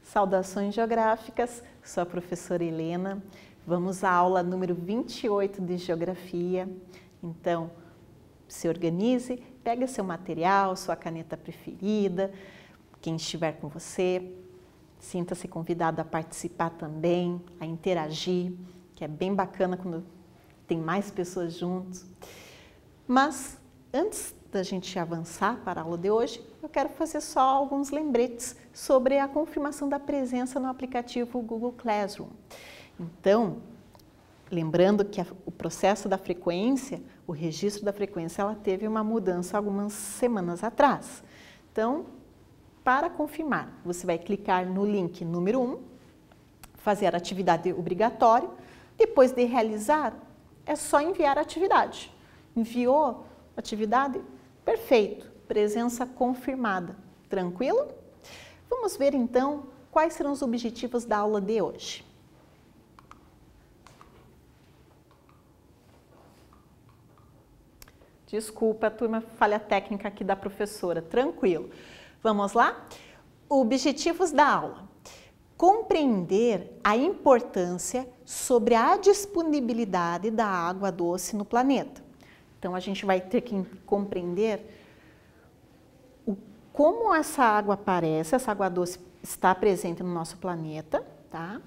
Saudações geográficas, sou a professora Helena. Vamos à aula número 28 de Geografia. Então, se organize, pega seu material, sua caneta preferida, quem estiver com você, sinta-se convidado a participar também, a interagir, que é bem bacana quando tem mais pessoas juntos. Mas, antes da gente avançar para a aula de hoje, eu quero fazer só alguns lembretes sobre a confirmação da presença no aplicativo Google Classroom. Então, lembrando que o processo da frequência, o registro da frequência, ela teve uma mudança algumas semanas atrás. Então, para confirmar, você vai clicar no link número 1, fazer a atividade obrigatória. Depois de realizar, é só enviar a atividade. Enviou a atividade? Perfeito, presença confirmada. Tranquilo? Vamos ver então quais serão os objetivos da aula de hoje. Desculpa, turma, falha técnica aqui da professora. Tranquilo. Vamos lá? Objetivos da aula. Compreender a importância sobre a disponibilidade da água doce no planeta. Então, a gente vai ter que compreender como essa água aparece, essa água doce está presente no nosso planeta, tá?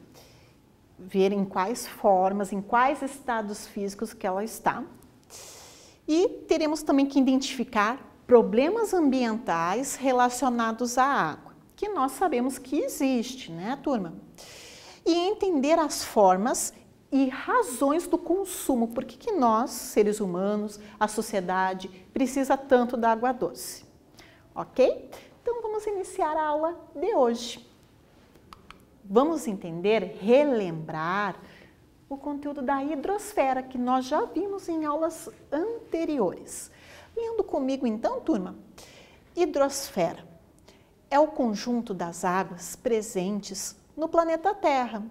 Ver em quais formas, em quais estados físicos que ela está. E teremos também que identificar problemas ambientais relacionados à água, que nós sabemos que existe, né, turma? E entender as formas e razões do consumo, por que nós, seres humanos, a sociedade, precisa tanto da água doce. Ok? Então, vamos iniciar a aula de hoje. Vamos entender, relembrar o conteúdo da hidrosfera, que nós já vimos em aulas anteriores. Lendo comigo então, turma. Hidrosfera é o conjunto das águas presentes no planeta Terra,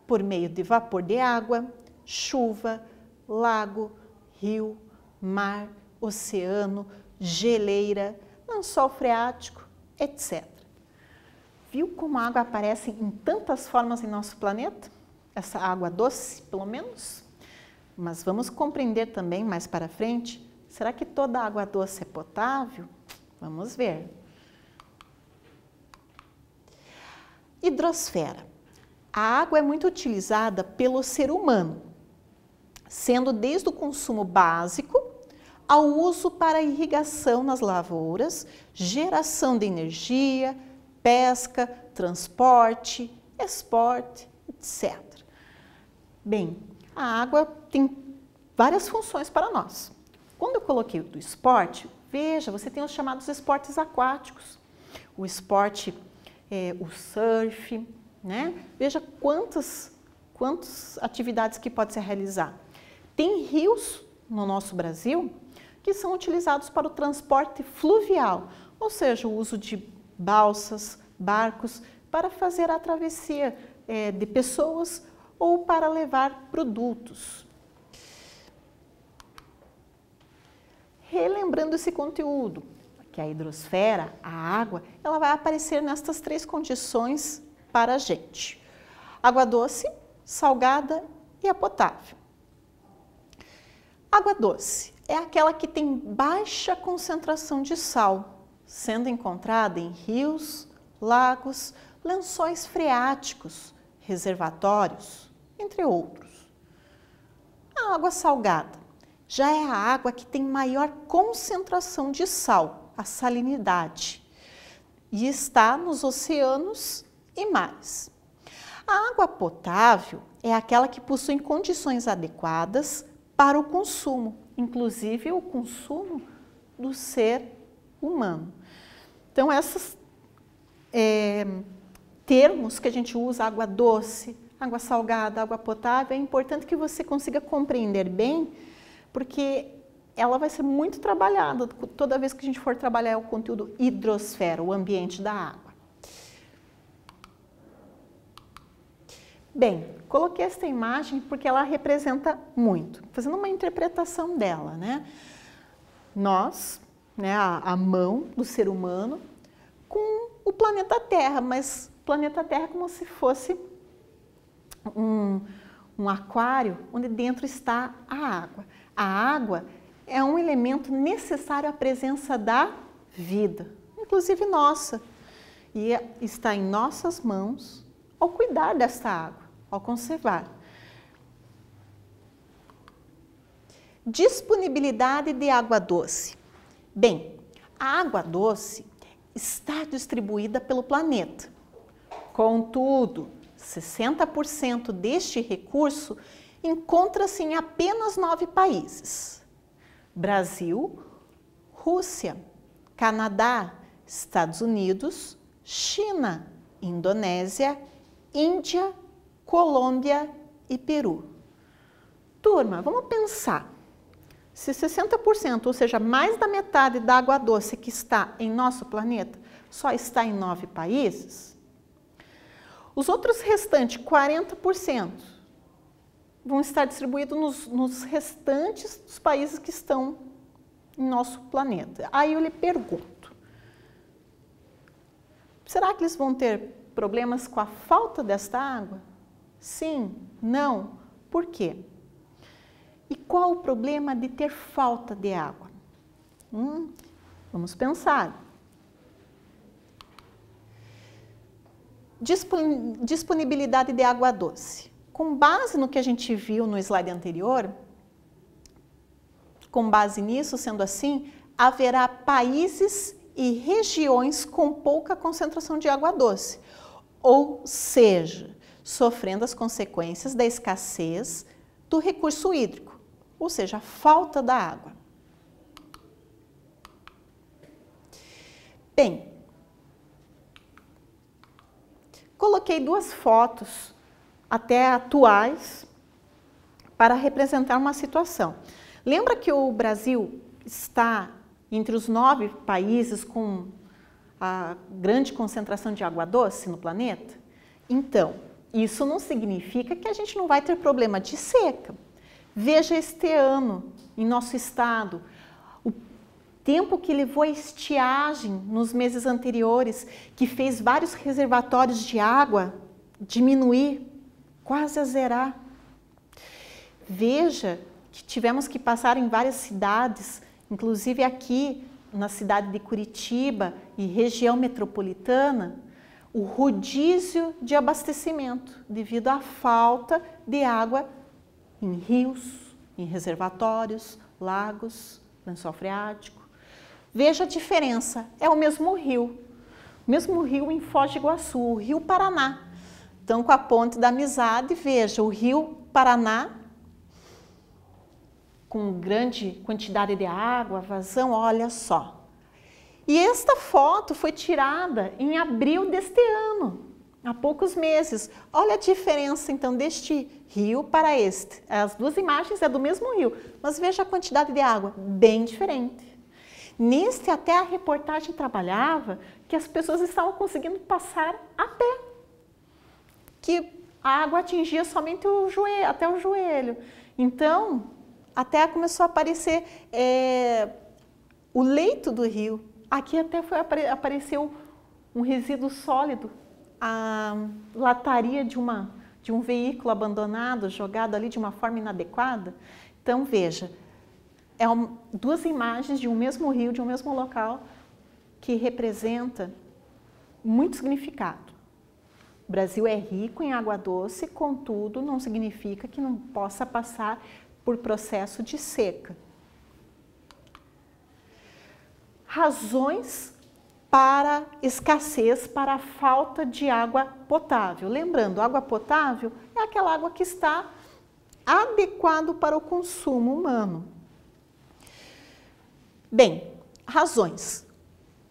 por meio de vapor de água, chuva, lago, rio, mar, oceano, geleira, lençol freático, etc. Viu como a água aparece em tantas formas em nosso planeta? Essa água doce, pelo menos? Mas vamos compreender também mais para frente, será que toda água doce é potável? Vamos ver. Hidrosfera. A água é muito utilizada pelo ser humano, sendo desde o consumo básico ao uso para irrigação nas lavouras, geração de energia, pesca, transporte, esporte, etc. Bem, a água tem várias funções para nós. Quando eu coloquei do esporte, veja, você tem os chamados esportes aquáticos. O esporte, o surf, né? Veja quantas atividades que pode se realizar. Tem rios no nosso Brasil que são utilizados para o transporte fluvial, ou seja, o uso de balsas, barcos, para fazer a travessia de pessoas ou para levar produtos. Relembrando esse conteúdo, que a hidrosfera, a água, ela vai aparecer nestas três condições para a gente: água doce, salgada e a potável. Água doce é aquela que tem baixa concentração de sal, sendo encontrada em rios, lagos, lençóis freáticos, reservatórios, entre outros. A água salgada já é a água que tem maior concentração de sal, a salinidade, e está nos oceanos e mares. A água potável é aquela que possui condições adequadas para o consumo, inclusive o consumo do ser humano. Então, esses termos que a gente usa, água doce, água salgada, água potável, é importante que você consiga compreender bem, porque ela vai ser muito trabalhada toda vez que a gente for trabalhar o conteúdo hidrosfera, o ambiente da água. Bem, Coloquei esta imagem porque ela representa muito, fazendo uma interpretação dela, né? Nós, né, a mão do ser humano com o planeta Terra, mas o planeta Terra é como se fosse um aquário onde dentro está a água. A água é um elemento necessário à presença da vida, inclusive nossa, e está em nossas mãos ao cuidar dessa água, ao conservar. Disponibilidade de água doce. Bem, a água doce está distribuída pelo planeta. Contudo, 60% deste recurso encontra-se em apenas 9 países: Brasil, Rússia, Canadá, Estados Unidos, China, Indonésia, Índia, Colômbia e Peru. Turma, vamos pensar. Se 60%, ou seja, mais da metade da água doce que está em nosso planeta, só está em 9 países, os outros restantes, 40%, vão estar distribuídos nos restantes dos países que estão em nosso planeta. Aí eu lhe pergunto, será que eles vão ter problemas com a falta desta água? Sim, não. Por quê? E qual o problema de ter falta de água? Vamos pensar. Disponibilidade de água doce. Com base no que a gente viu no slide anterior, com base nisso, sendo assim, haverá países e regiões com pouca concentração de água doce, ou seja, sofrendo as consequências da escassez do recurso hídrico, ou seja, a falta da água. Bem, coloquei 2 fotos até atuais para representar uma situação. Lembra que o Brasil está entre os 9 países com a grande concentração de água doce no planeta? Então, isso não significa que a gente não vai ter problema de seca. Veja este ano, em nosso estado, o tempo que levou a estiagem nos meses anteriores, que fez vários reservatórios de água diminuir, quase a zerar. Veja que tivemos que passar em várias cidades, inclusive aqui na cidade de Curitiba e região metropolitana, o rodízio de abastecimento devido à falta de água em rios, em reservatórios, lagos, lençol freático. Veja a diferença, é o mesmo rio em Foz do Iguaçu, o Rio Paraná. Então, com a Ponte da Amizade, veja, o Rio Paraná, com grande quantidade de água, vazão, olha só. E esta foto foi tirada em abril deste ano, há poucos meses. Olha a diferença, então, deste rio para este. As 2 imagens é do mesmo rio, mas veja a quantidade de água, bem diferente. Neste, até a reportagem trabalhava que as pessoas estavam conseguindo passar a pé, que a água atingia somente o joelho, até o joelho. Então, até começou a aparecer o leito do rio. Aqui até apareceu um resíduo sólido, a lataria de um veículo abandonado, jogado ali de uma forma inadequada. Então, veja, 2 imagens de um mesmo rio, de um mesmo local, que representa muito significado. O Brasil é rico em água doce, contudo, não significa que não possa passar por processo de seca. Razões para escassez, para a falta de água potável. Lembrando, água potável é aquela água que está adequada para o consumo humano. Bem, razões.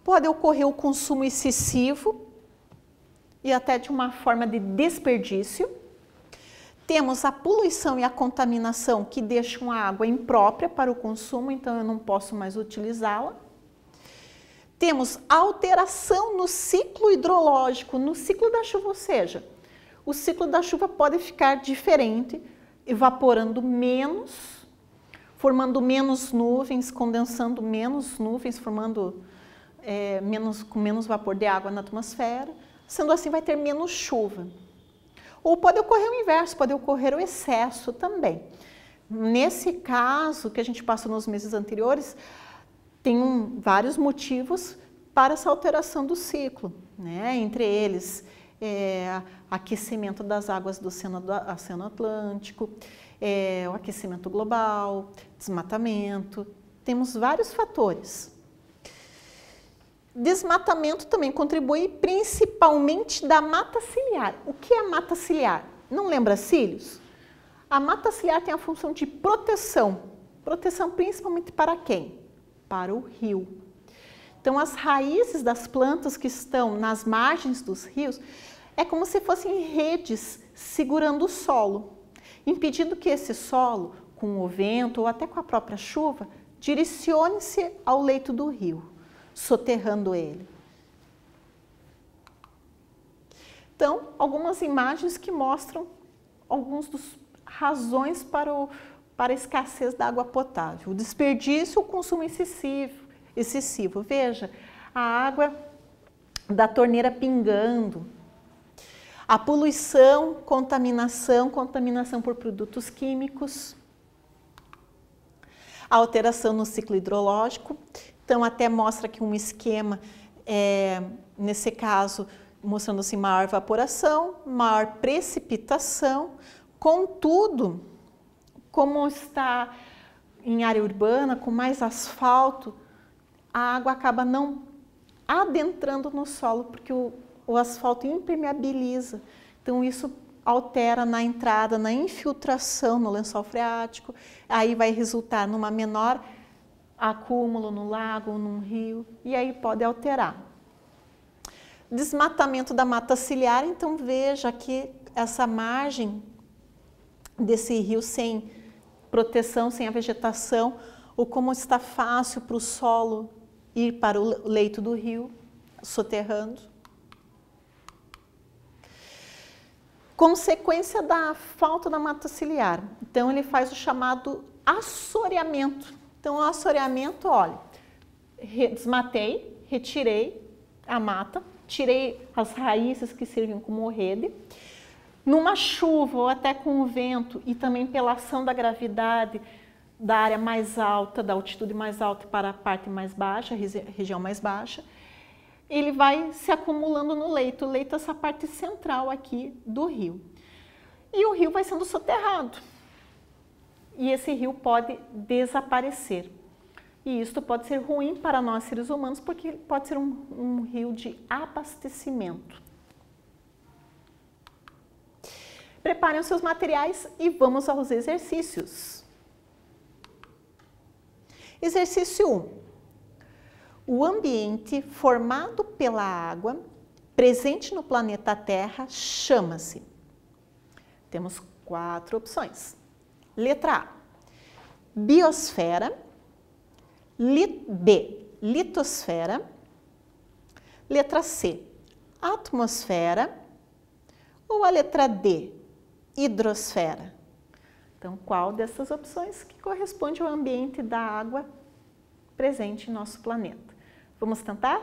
Pode ocorrer o consumo excessivo e até de uma forma de desperdício. Temos a poluição e a contaminação que deixam a água imprópria para o consumo, então eu não posso mais utilizá-la. Temos alteração no ciclo hidrológico, no ciclo da chuva, ou seja, o ciclo da chuva pode ficar diferente, evaporando menos, formando menos nuvens, condensando menos nuvens, formando com menos vapor de água na atmosfera. Sendo assim, vai ter menos chuva. Ou pode ocorrer o inverso, pode ocorrer o excesso também. Nesse caso que a gente passou nos meses anteriores, tem vários motivos para essa alteração do ciclo, né? Entre eles, aquecimento das águas do Oceano Atlântico, o aquecimento global, desmatamento, temos vários fatores. Desmatamento também contribui principalmente da mata ciliar. O que é mata ciliar? Não lembra cílios? A mata ciliar tem a função de proteção. Proteção principalmente para quem? Para o rio. Então, as raízes das plantas que estão nas margens dos rios é como se fossem redes segurando o solo, impedindo que esse solo, com o vento ou até com a própria chuva, direcione-se ao leito do rio, soterrando ele. Então, algumas imagens que mostram algumas das razões para a escassez da água potável. O desperdício, o consumo excessivo. Veja, a água da torneira pingando, a poluição, contaminação por produtos químicos, a alteração no ciclo hidrológico. Então, até mostra aqui um esquema, nesse caso, mostrando assim, maior evaporação, maior precipitação. Contudo, como está em área urbana, com mais asfalto, a água acaba não adentrando no solo, porque o asfalto impermeabiliza. Então, isso altera na entrada, na infiltração no lençol freático, aí vai resultar numa menor acúmulo no lago ou num rio, e aí pode alterar. Desmatamento da mata ciliar, então veja aqui essa margem desse rio sem proteção, sem a vegetação, ou como está fácil para o solo ir para o leito do rio, soterrando. Consequência da falta da mata ciliar. Então, ele faz o chamado assoreamento. Então, o assoreamento, olha, desmatei, retirei a mata, tirei as raízes que serviam como rede. Numa chuva ou até com o vento e também pela ação da gravidade da área mais alta, da altitude mais alta para a parte mais baixa, região mais baixa, ele vai se acumulando no leito. O leito é essa parte central aqui do rio. E o rio vai sendo soterrado. E esse rio pode desaparecer. E isto pode ser ruim para nós seres humanos, porque pode ser um rio de abastecimento. Preparem os seus materiais e vamos aos exercícios. Exercício 1. O ambiente formado pela água presente no planeta Terra chama-se. Temos 4 opções. Letra A, biosfera. B, litosfera. Letra C, atmosfera. Ou a letra D, hidrosfera? Então, qual dessas opções que corresponde ao ambiente da água presente em nosso planeta? Vamos tentar?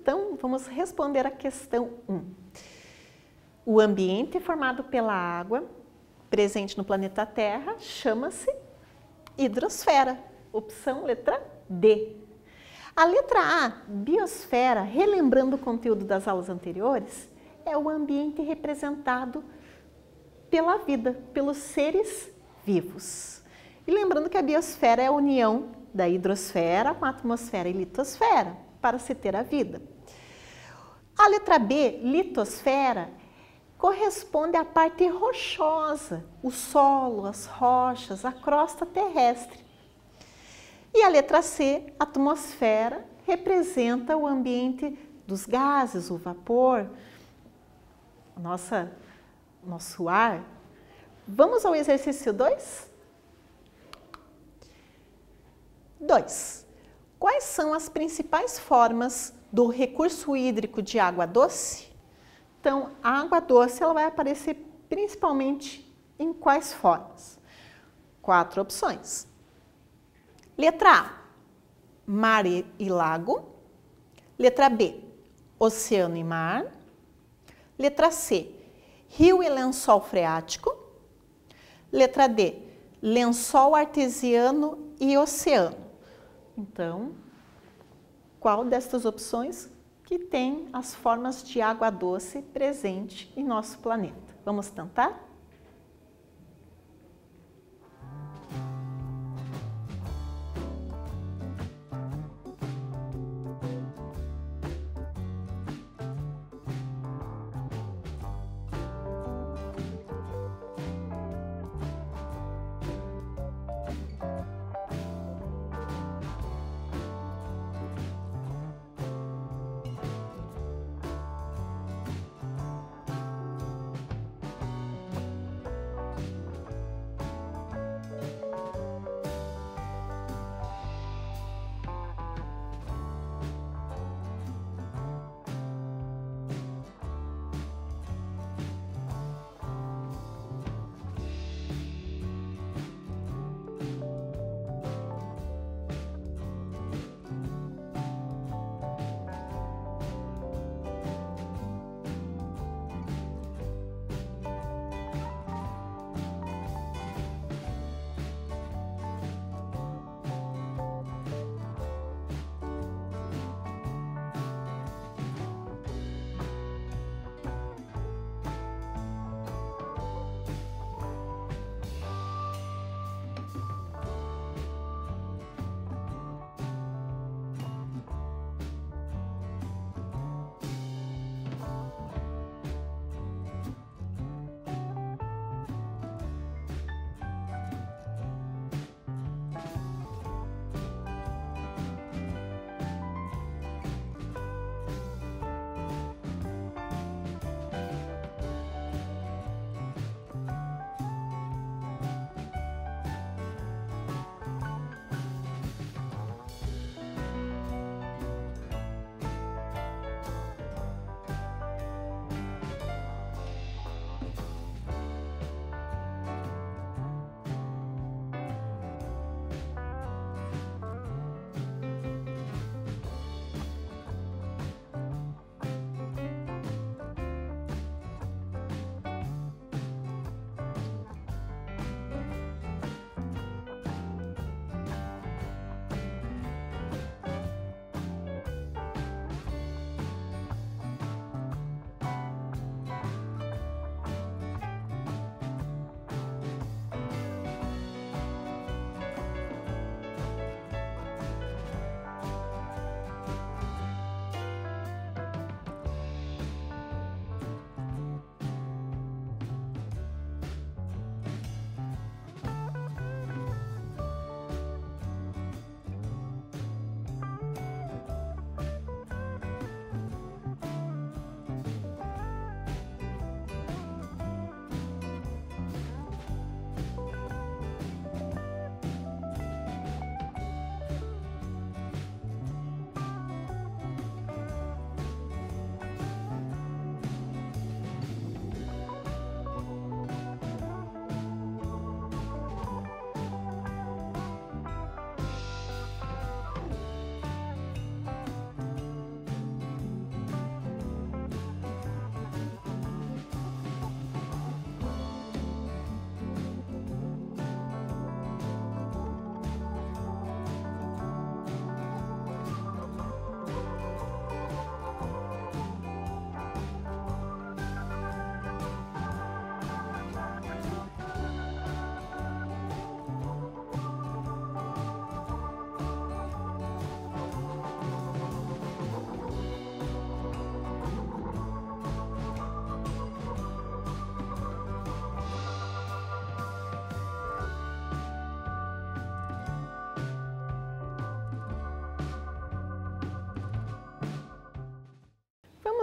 Então, vamos responder a questão 1. O ambiente formado pela água presente no planeta Terra chama-se hidrosfera. Opção letra D. A letra A, biosfera, relembrando o conteúdo das aulas anteriores, é o ambiente representado pela vida, pelos seres vivos. E lembrando que a biosfera é a união da hidrosfera com a atmosfera e litosfera, para se ter a vida. A letra B, litosfera, corresponde à parte rochosa, o solo, as rochas, a crosta terrestre. E a letra C, atmosfera, representa o ambiente dos gases, o vapor, nosso ar. Vamos ao exercício 2? 2. Quais são as principais formas do recurso hídrico de água doce? Então, a água doce ela vai aparecer principalmente em quais formas? 4 opções. Letra A, mar e lago. Letra B, oceano e mar. Letra C, rio e lençol freático. Letra D, lençol artesiano e oceano. Então, qual destas opções que tem as formas de água doce presente em nosso planeta? Vamos tentar?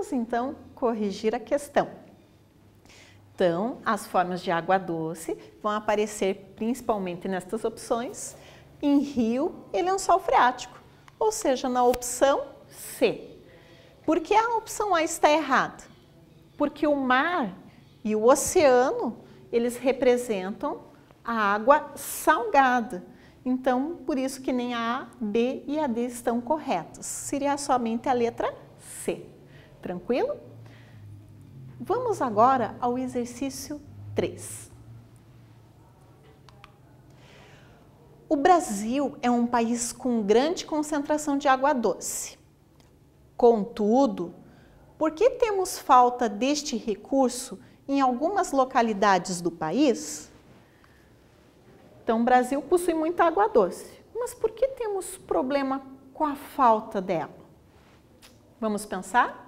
Vamos então corrigir a questão. Então, as formas de água doce vão aparecer principalmente nestas opções, em rio e lençol freático, ou seja, na opção C. Por que a opção A está errada? Porque o mar e o oceano, eles representam a água salgada. Então, por isso que nem a A, B e a D estão corretas. Seria somente a letra C. Tranquilo? Vamos agora ao exercício 3. O Brasil é um país com grande concentração de água doce. Contudo, por que temos falta deste recurso em algumas localidades do país? Então, o Brasil possui muita água doce, mas por que temos problema com a falta dela? Vamos pensar?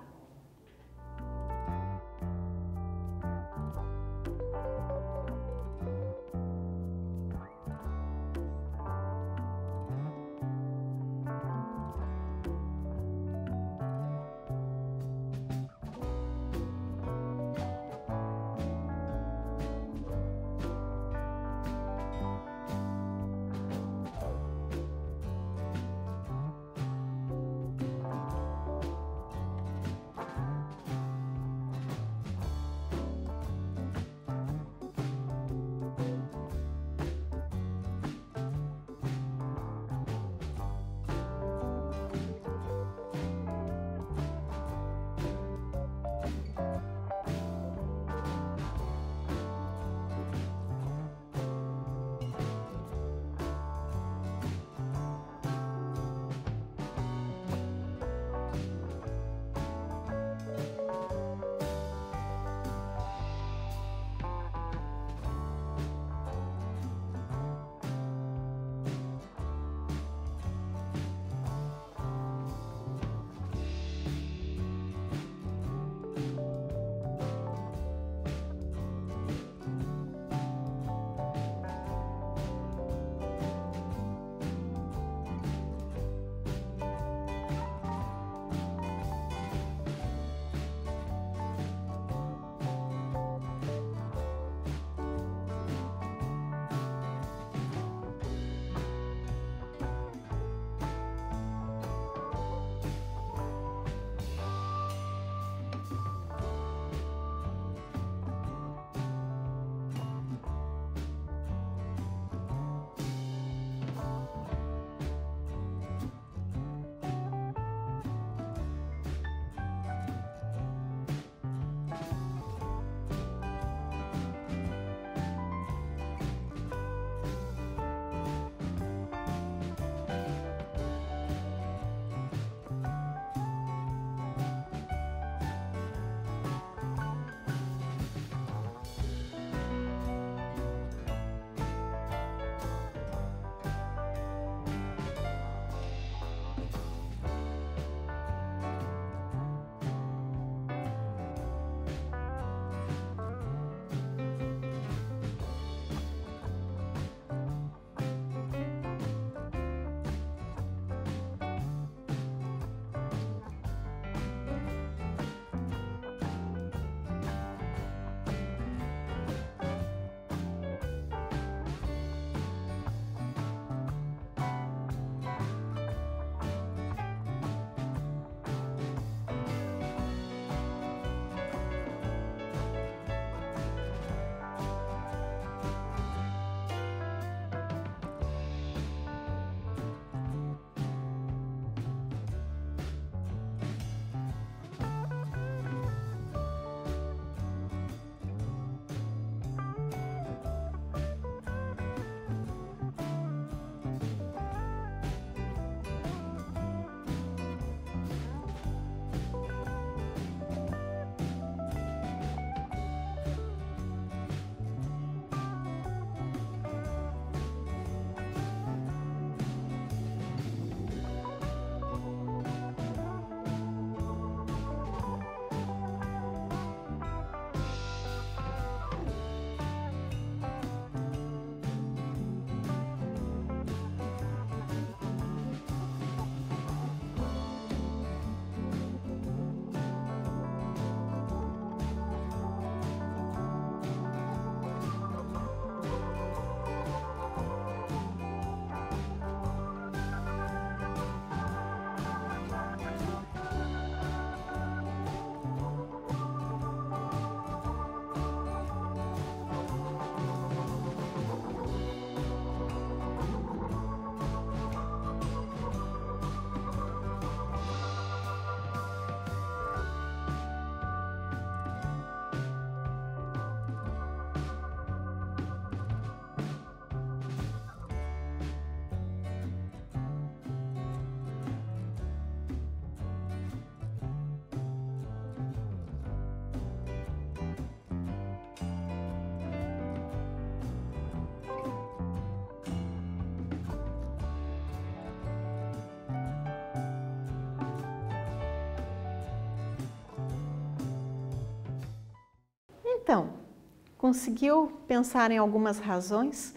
Conseguiu pensar em algumas razões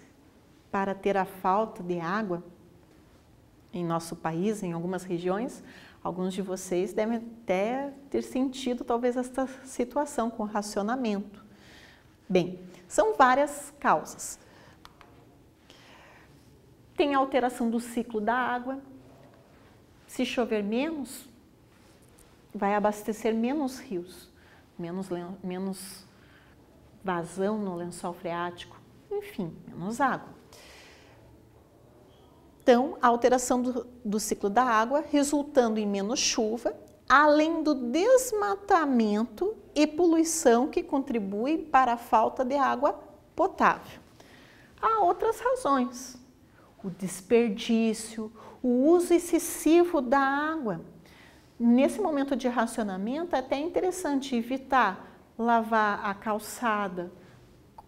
para ter a falta de água em nosso país, em algumas regiões? Alguns de vocês devem até ter sentido talvez esta situação com racionamento. Bem, são várias causas. Tem a alteração do ciclo da água. Se chover menos, vai abastecer menos rios, menos vazão no lençol freático, enfim, menos água. Então, a alteração do ciclo da água, resultando em menos chuva, além do desmatamento e poluição que contribuem para a falta de água potável. Há outras razões: o desperdício, o uso excessivo da água. Nesse momento de racionamento, é até interessante evitar lavar a calçada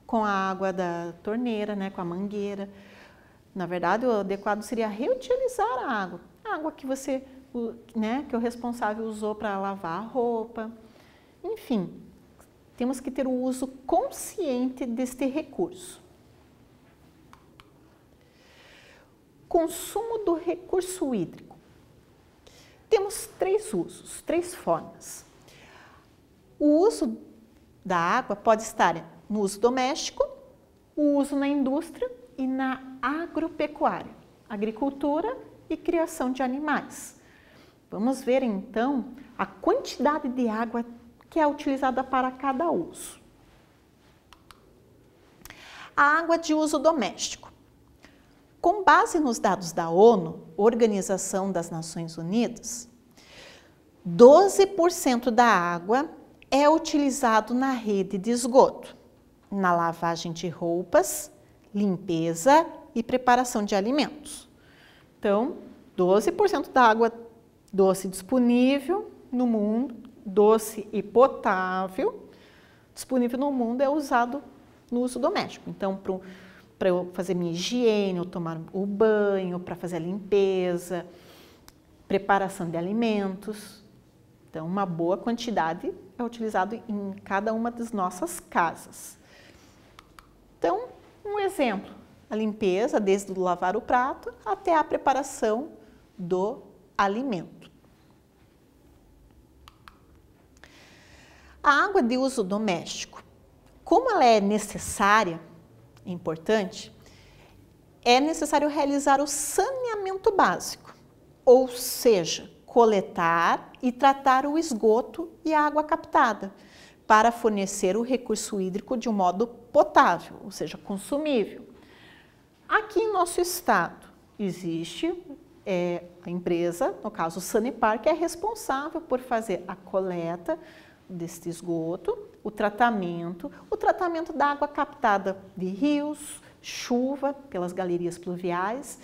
com a água da torneira, né, com a mangueira. Na verdade, o adequado seria reutilizar a água que você, né, que o responsável usou para lavar a roupa. Enfim, temos que ter o uso consciente deste recurso. Consumo do recurso hídrico. Temos 3 usos, 3 formas. O uso da água pode estar no uso doméstico, o uso na indústria e na agropecuária, agricultura e criação de animais. Vamos ver então a quantidade de água que é utilizada para cada uso. A água de uso doméstico. Com base nos dados da ONU, Organização das Nações Unidas, 12% da água é utilizado na rede de esgoto, na lavagem de roupas, limpeza e preparação de alimentos. Então, 12% da água doce disponível no mundo, doce e potável, disponível no mundo é usado no uso doméstico. Então, para eu fazer minha higiene, eu tomar o banho, para fazer a limpeza, preparação de alimentos. Então, uma boa quantidade é utilizado em cada uma das nossas casas. Então, um exemplo, a limpeza, desde o lavar o prato até a preparação do alimento. A água de uso doméstico, como ela é necessária, é importante, é necessário realizar o saneamento básico, ou seja, coletar e tratar o esgoto e a água captada, para fornecer o recurso hídrico de um modo potável, ou seja, consumível. Aqui em nosso estado existe a empresa, no caso o Sanepar, que é responsável por fazer a coleta deste esgoto, o tratamento da água captada de rios, chuva, pelas galerias pluviais,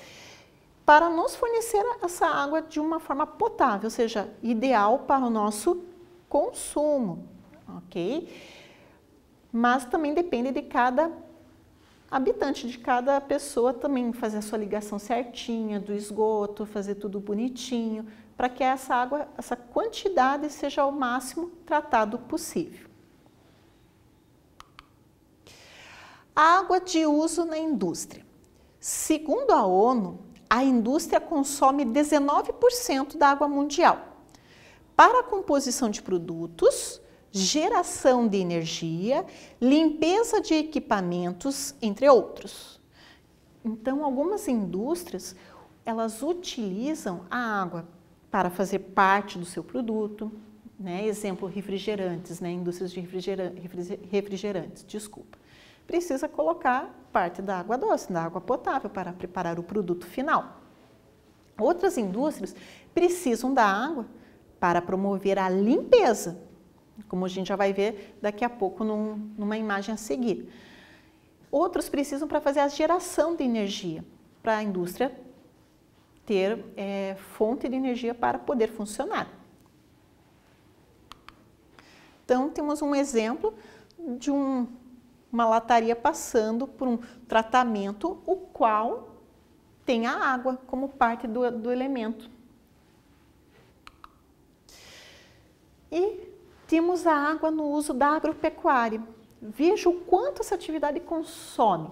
para nos fornecer essa água de uma forma potável, ou seja, ideal para o nosso consumo, ok? Mas também depende de cada habitante, de cada pessoa também fazer a sua ligação certinha do esgoto, fazer tudo bonitinho, para que essa água, essa quantidade seja ao máximo tratado possível. A água de uso na indústria. Segundo a ONU, a indústria consome 19% da água mundial para a composição de produtos, geração de energia, limpeza de equipamentos, entre outros. Então, algumas indústrias, elas utilizam a água para fazer parte do seu produto, né? Exemplo, refrigerantes, né? Indústrias de refrigerantes, desculpa. Precisa colocar parte da água doce, da água potável para preparar o produto final. Outras indústrias precisam da água para promover a limpeza, como a gente já vai ver daqui a pouco numa imagem a seguir. Outros precisam para fazer a geração de energia, para a indústria ter fonte de energia para poder funcionar. Então, temos um exemplo de uma lataria passando por um tratamento, o qual tem a água como parte do elemento. E temos a água no uso da agropecuária. veja o quanto essa atividade consome.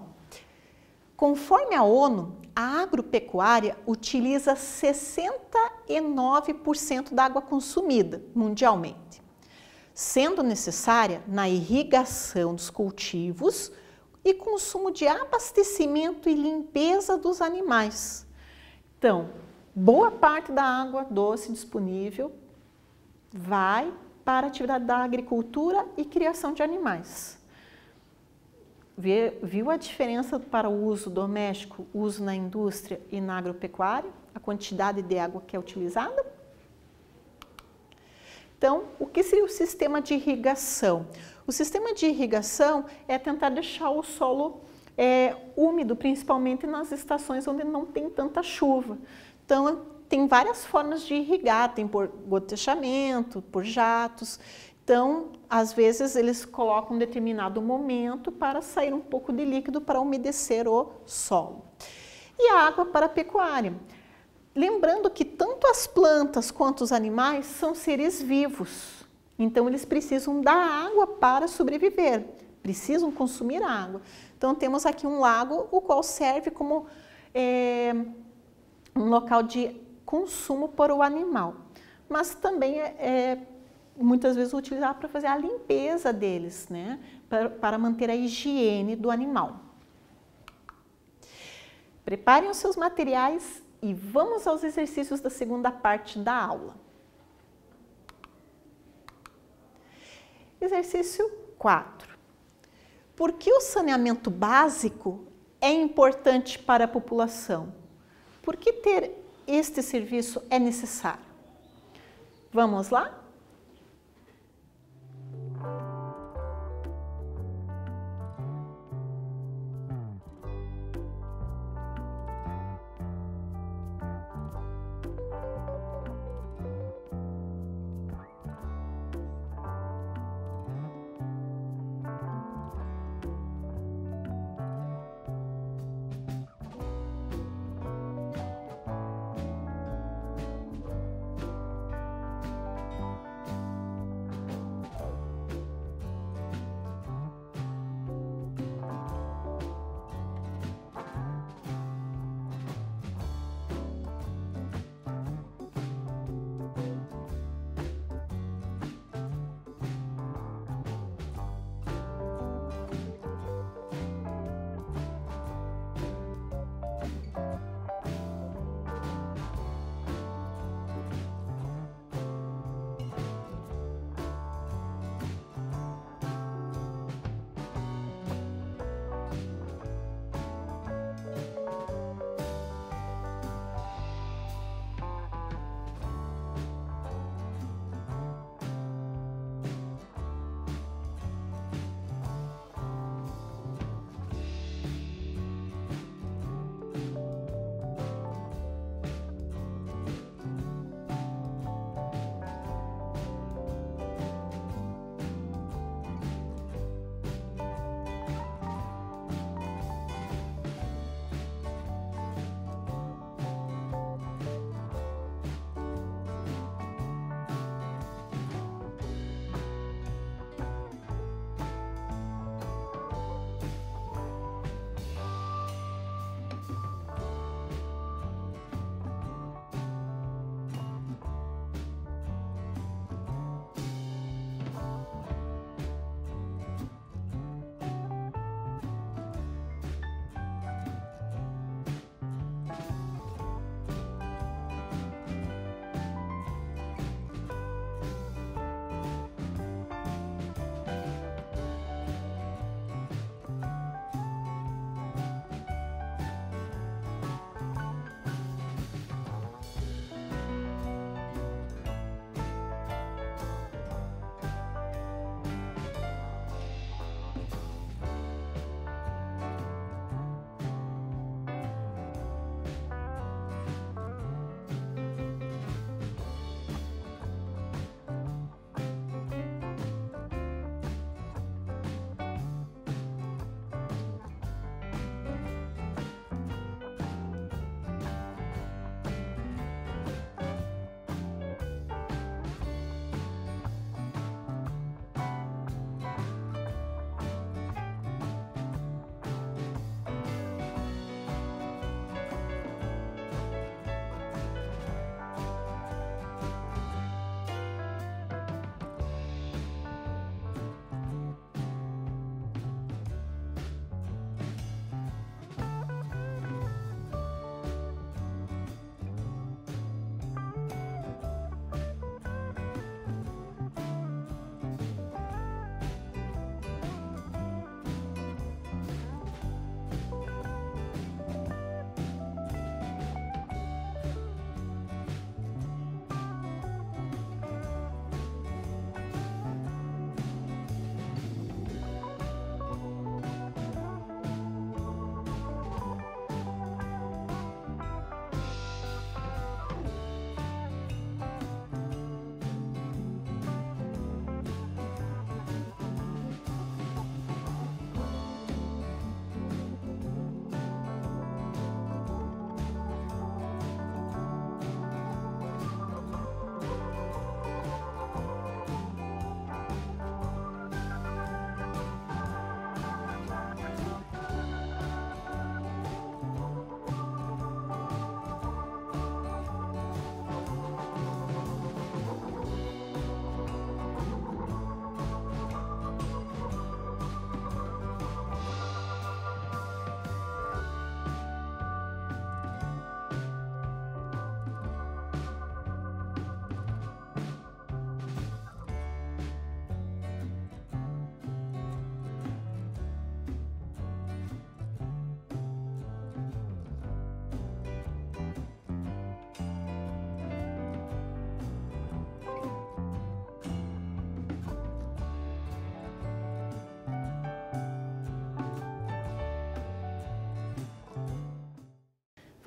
Conforme a ONU, a agropecuária utiliza 69% da água consumida mundialmente, sendo necessária na irrigação dos cultivos e consumo de abastecimento e limpeza dos animais. Então, boa parte da água doce disponível vai para a atividade da agricultura e criação de animais. Viu a diferença para o uso doméstico, uso na indústria e na agropecuária? A quantidade de água que é utilizada? Então, o que seria o sistema de irrigação? O sistema de irrigação é tentar deixar o solo úmido, principalmente nas estações onde não tem tanta chuva. Então, tem várias formas de irrigar, tem por gotejamento, por jatos. Então, às vezes, eles colocam um determinado momento para sair um pouco de líquido para umedecer o solo. E a água para a pecuária. Lembrando que tanto as plantas quanto os animais são seres vivos. Então, eles precisam da água para sobreviver, precisam consumir água. Então, temos aqui um lago, o qual serve como um local de consumo para o animal. Mas também muitas vezes utilizado para fazer a limpeza deles, né? Para manter a higiene do animal. Preparem os seus materiais e vamos aos exercícios da segunda parte da aula. Exercício 4. Por que o saneamento básico é importante para a população? Por que ter este serviço é necessário? Vamos lá?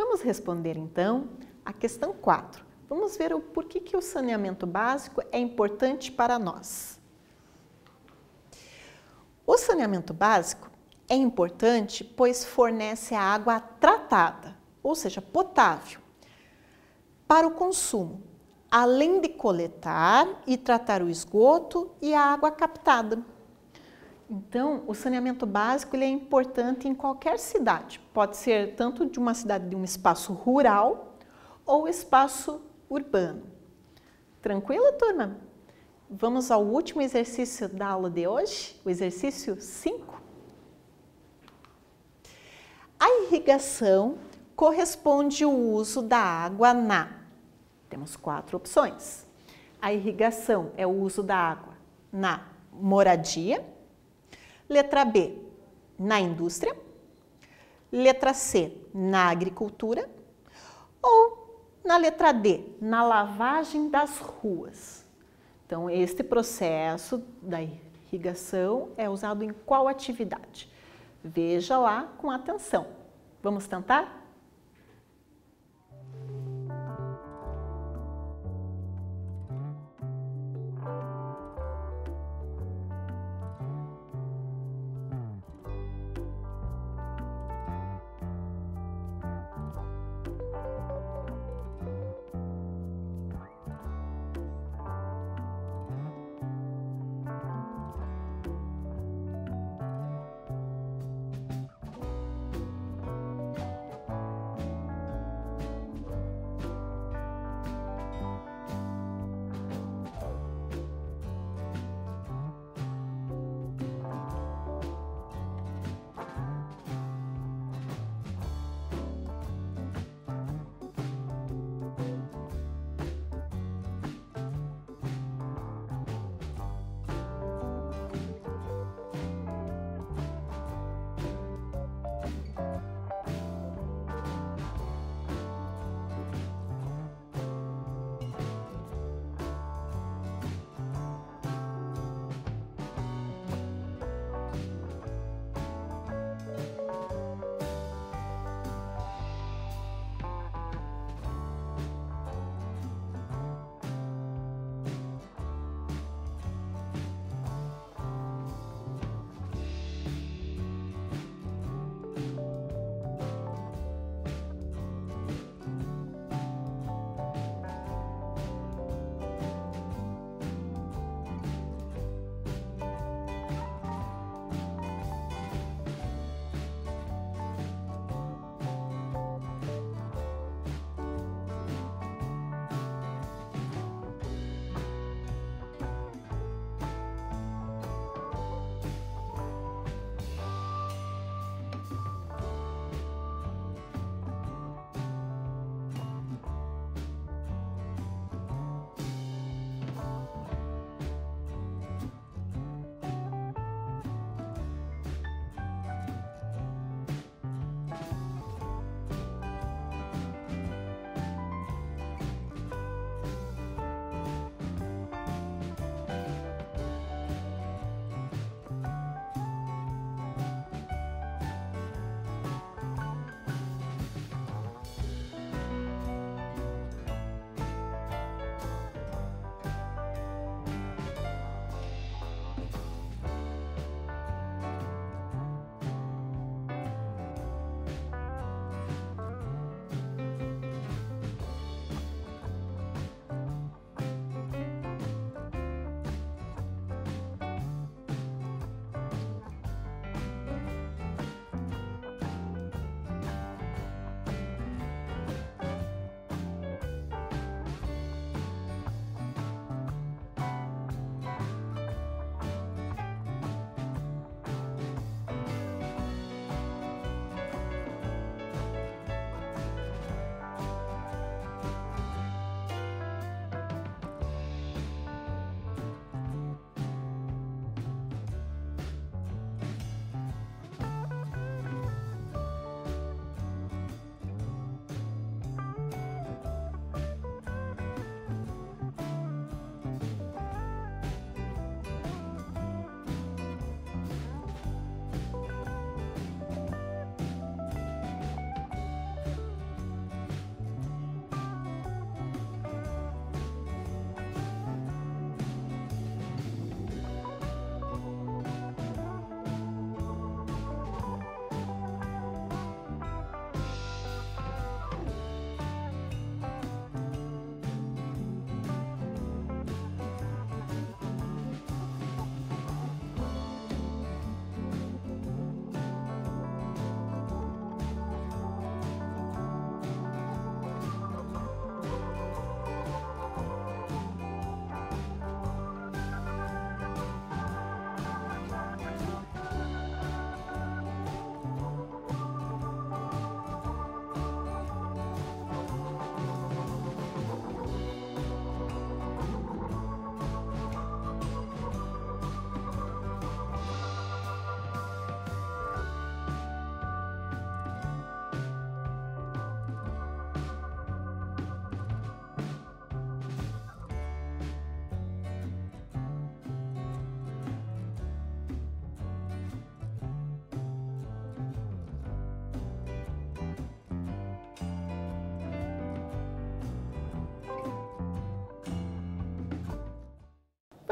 Vamos responder então a questão 4. Vamos ver o porquê que o saneamento básico é importante para nós. O saneamento básico é importante pois fornece a água tratada, ou seja, potável, para o consumo, além de coletar e tratar o esgoto e a água captada. Então, o saneamento básico ele é importante em qualquer cidade. Pode ser tanto de uma cidade de um espaço rural ou espaço urbano. Tranquilo, turma? Vamos ao último exercício da aula de hoje, o exercício 5. A irrigação corresponde ao uso da água Temos 4 opções. A irrigação é o uso da água na moradia. Letra B, na indústria. Letra C, na agricultura. Ou na letra D, na lavagem das ruas. Então, este processo da irrigação é usado em qual atividade? Veja lá com atenção. Vamos tentar?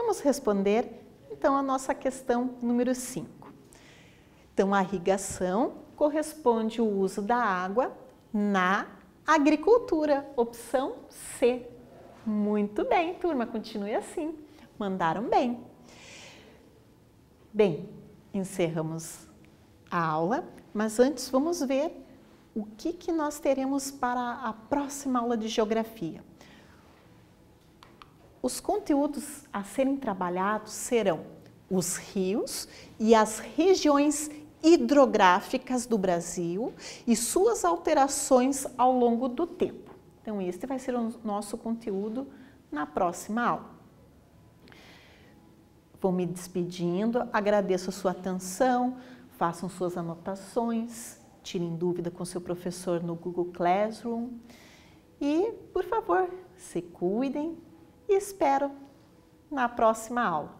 Vamos responder, então, a nossa questão número 5. Então, a irrigação corresponde ao uso da água na agricultura. Opção C. Muito bem, turma, continue assim. Mandaram bem. Bem, encerramos a aula, mas antes vamos ver o que nós teremos para a próxima aula de geografia. Os conteúdos a serem trabalhados serão os rios e as regiões hidrográficas do Brasil e suas alterações ao longo do tempo. Então, este vai ser o nosso conteúdo na próxima aula. Vou me despedindo, agradeço a sua atenção, façam suas anotações, tirem dúvida com seu professor no Google Classroom e, por favor, se cuidem e espero na próxima aula.